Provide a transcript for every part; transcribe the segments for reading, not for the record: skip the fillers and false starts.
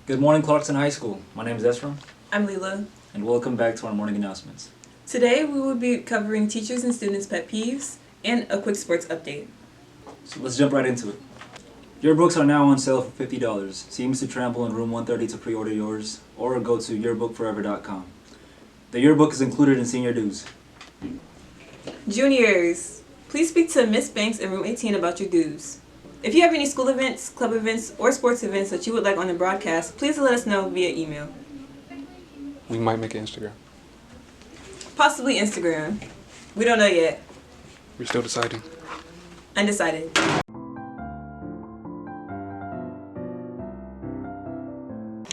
Good morning, Clarkson High School. My name is Ezra, I'm Leela. and welcome back to our morning announcements. Today we will be covering teachers and students' pet peeves and a quick sports update. So let's jump right into it. Yearbooks are now on sale for $50. See Mr. Trample in room 130 to pre-order yours, or go to yearbookforever.com. The yearbook is included in senior dues. Juniors, please speak to Miss Banks in room 18 about your dues. If you have any school events, club events, or sports events that you would like on the broadcast, please let us know via email. We might make an Instagram. Possibly Instagram. We don't know yet. We're still deciding. Undecided.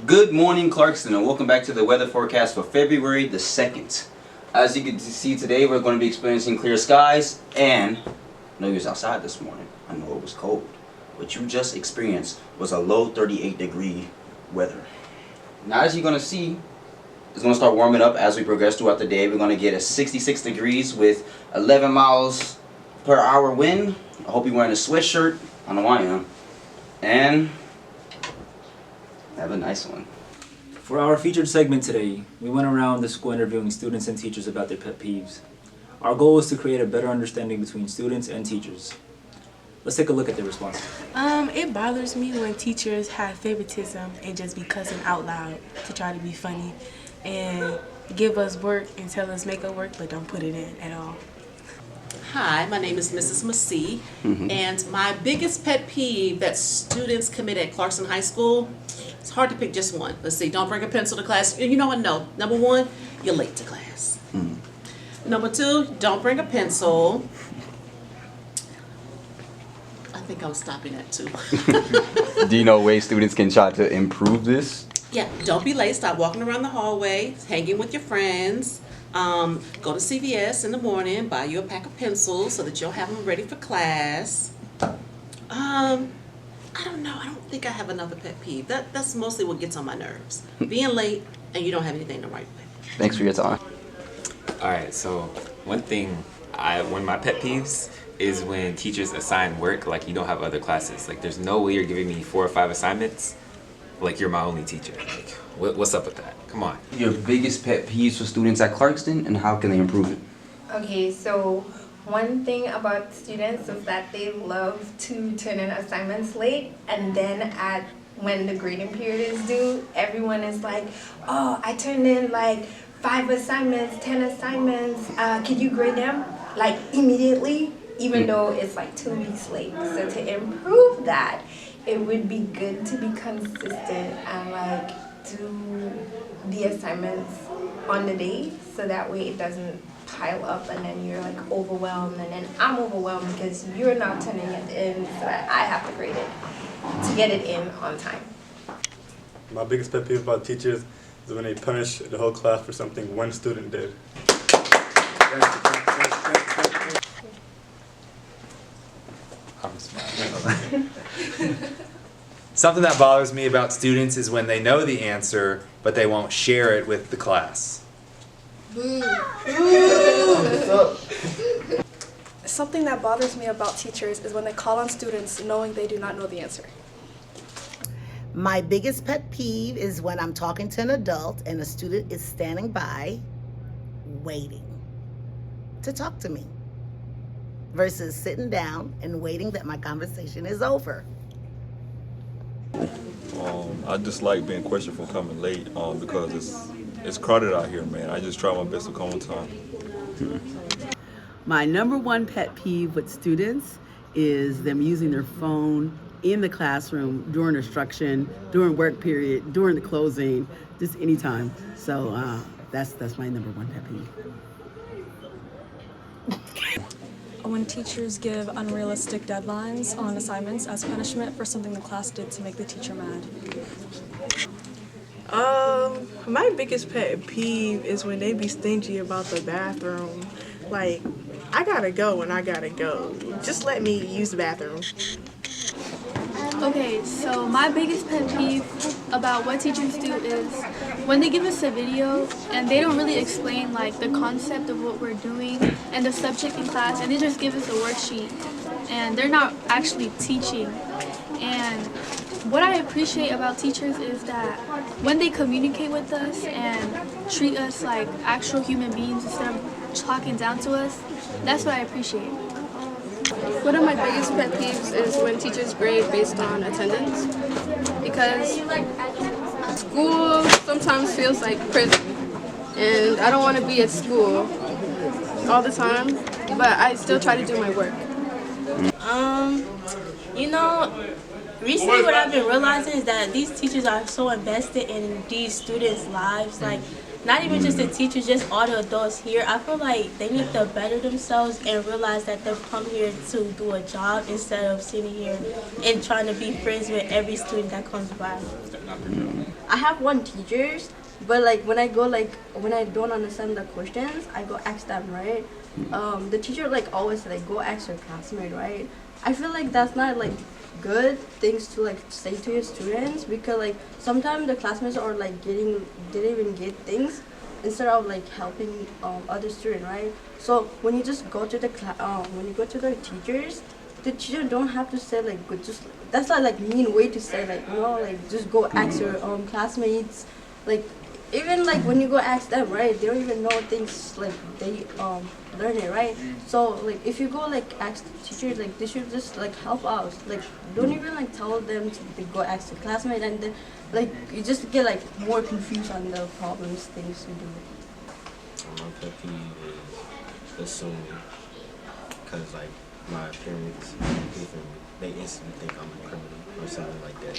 Good morning, Clarkston, and welcome back to the weather forecast for February the 2nd. As you can see today, we're going to be experiencing clear skies, and I know you was outside this morning. I know it was cold. What you just experienced was a low 38-degree weather. Now, as you're going to see, it's going to start warming up as we progress throughout the day. We're going to get a 66 degrees with 11 miles per hour wind. I hope you're wearing a sweatshirt. I know I am. And have a nice one. For our featured segment today, we went around the school interviewing students and teachers about their pet peeves. Our goal is to create a better understanding between students and teachers. Let's take a look at their responses. It bothers me when teachers have favoritism and just be cussing out loud to try to be funny and give us work and tell us make up work but don't put it in at all. Hi, my name is Mrs. Massey, and my biggest pet peeve that students commit at Clarkson High School, it's hard to pick just one. Let's see, don't bring a pencil to class. You know what? No. Number one, you're late to class. Number two, don't bring a pencil. I think I'm stopping at two. Do you know ways students can try to improve this? Yeah, don't be late. Stop walking around the hallway, hanging with your friends. Go to CVS in the morning, buy you a pack of pencils so that you'll have them ready for class. I don't know. I don't think I have another pet peeve. That's mostly what gets on my nerves. Being late and you don't have anything to write with. Thanks for your time. Alright, so one of my pet peeves is when teachers assign work like you don't have other classes. Like there's no way you're giving me 4 or 5 assignments like you're my only teacher. Like what's up with that? Come on. Your biggest pet peeves for students at Clarkston, and how can they improve it? Okay, so one thing about students is that they love to turn in assignments late, and then when the grading period is due, everyone is like, oh, I turned in like 5 assignments, 10 assignments, can you grade them like immediately, even though it's like 2 weeks late. So to improve that, it would be good to be consistent and like do the assignments on the day, so that way it doesn't pile up and then you're like overwhelmed, and then I'm overwhelmed because you're not turning it in, so that I have to grade it to get it in on time. My biggest pet peeve about teachers is when they punish the whole class for something one student did. I'm smiling. Something that bothers me about students is when they know the answer, but they won't share it with the class. Something that bothers me about teachers is when they call on students knowing they do not know the answer. My biggest pet peeve is when I'm talking to an adult and a student is standing by waiting to talk to me versus sitting down and waiting that my conversation is over. I just like being questioned for coming late because it's crowded out here, man. I just try my best to come on time. My number one pet peeve with students is them using their phone in the classroom during instruction, during work period, during the closing, just anytime. So that's my number one pet peeve. When teachers give unrealistic deadlines on assignments as punishment for something the class did to make the teacher mad. My biggest pet peeve is when they be stingy about the bathroom. Like, I gotta go and I gotta go. Just let me use the bathroom. Okay, so my biggest pet peeve about what teachers do is when they give us a video and they don't really explain like the concept of what we're doing and the subject in class, and they just give us a worksheet and they're not actually teaching. And what I appreciate about teachers is that when they communicate with us and treat us like actual human beings instead of talking down to us, that's what I appreciate. One of my biggest pet peeves is when teachers grade based on attendance, because school sometimes feels like prison, and I don't want to be at school all the time, but I still try to do my work. You know, recently what I've been realizing is that these teachers are so invested in these students' lives, like not even just the teachers, just all the adults here. I feel like they need to better themselves and realize that they've come here to do a job instead of sitting here and trying to be friends with every student that comes by. I have one teachers, but like when I don't understand the questions, I go ask them, right? The teacher like always like go ask your classmate, right? I feel like that's not like good things to like say to your students, because like sometimes the classmates are like didn't even get things instead of like helping other student, right? So when you just go to the when you go to the teacher don't have to say like good, just that's not like mean way to say, like, you know, like just go ask your classmates, like even like when you go ask them, right, they don't even know things like they learn it, right? So like if you go like ask the teacher, like they should just like help out, like don't even like tell them to go ask the classmate, and then like you just get like more confused on the problems things to do. My pet peeve is assuming, because like my parents, they instantly think I'm a criminal or something like that.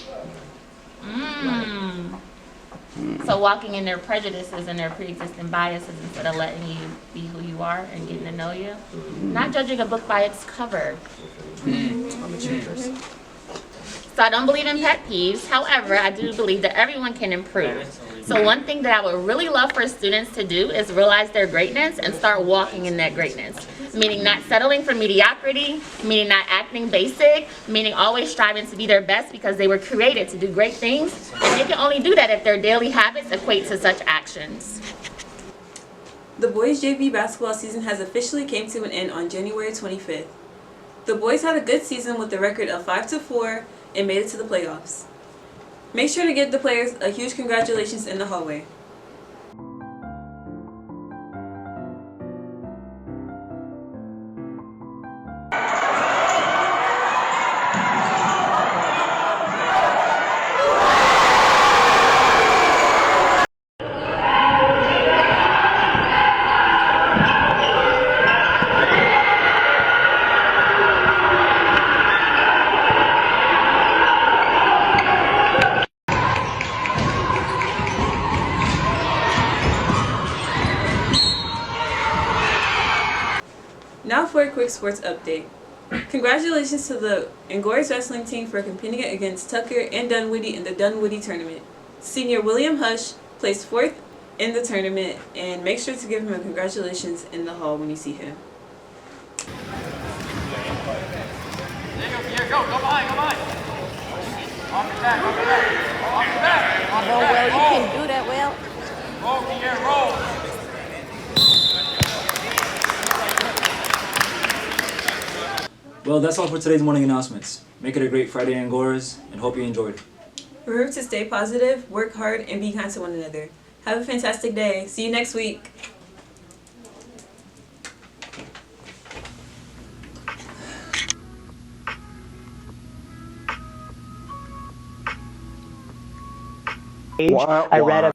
So walking in their prejudices and their pre-existing biases instead of letting you be who you are and getting to know you. Not judging a book by its cover. I'm a cheap person. So I don't believe in pet peeves. However, I do believe that everyone can improve. So one thing that I would really love for students to do is realize their greatness and start walking in that greatness. Meaning not settling for mediocrity, meaning not acting basic, meaning always striving to be their best because they were created to do great things. And they can only do that if their daily habits equate to such actions. The boys JV basketball season has officially came to an end on January 25th. The boys had a good season with a record of 5-4 and made it to the playoffs. Make sure to give the players a huge congratulations in the hallway. Now for a quick sports update. Congratulations to the Angora wrestling team for competing against Tucker and Dunwoody in the Dunwoody tournament. Senior William Hush placed 4th in the tournament, and make sure to give him a congratulations in the hall when you see him. Go behind. Off the back. Oh, well, you can do that well. Roll, Pierre, roll. Well, that's all for today's morning announcements. Make it a great Friday, Angoras, and hope you enjoyed. Remember to stay positive, work hard, and be kind to one another. Have a fantastic day. See you next week. I read a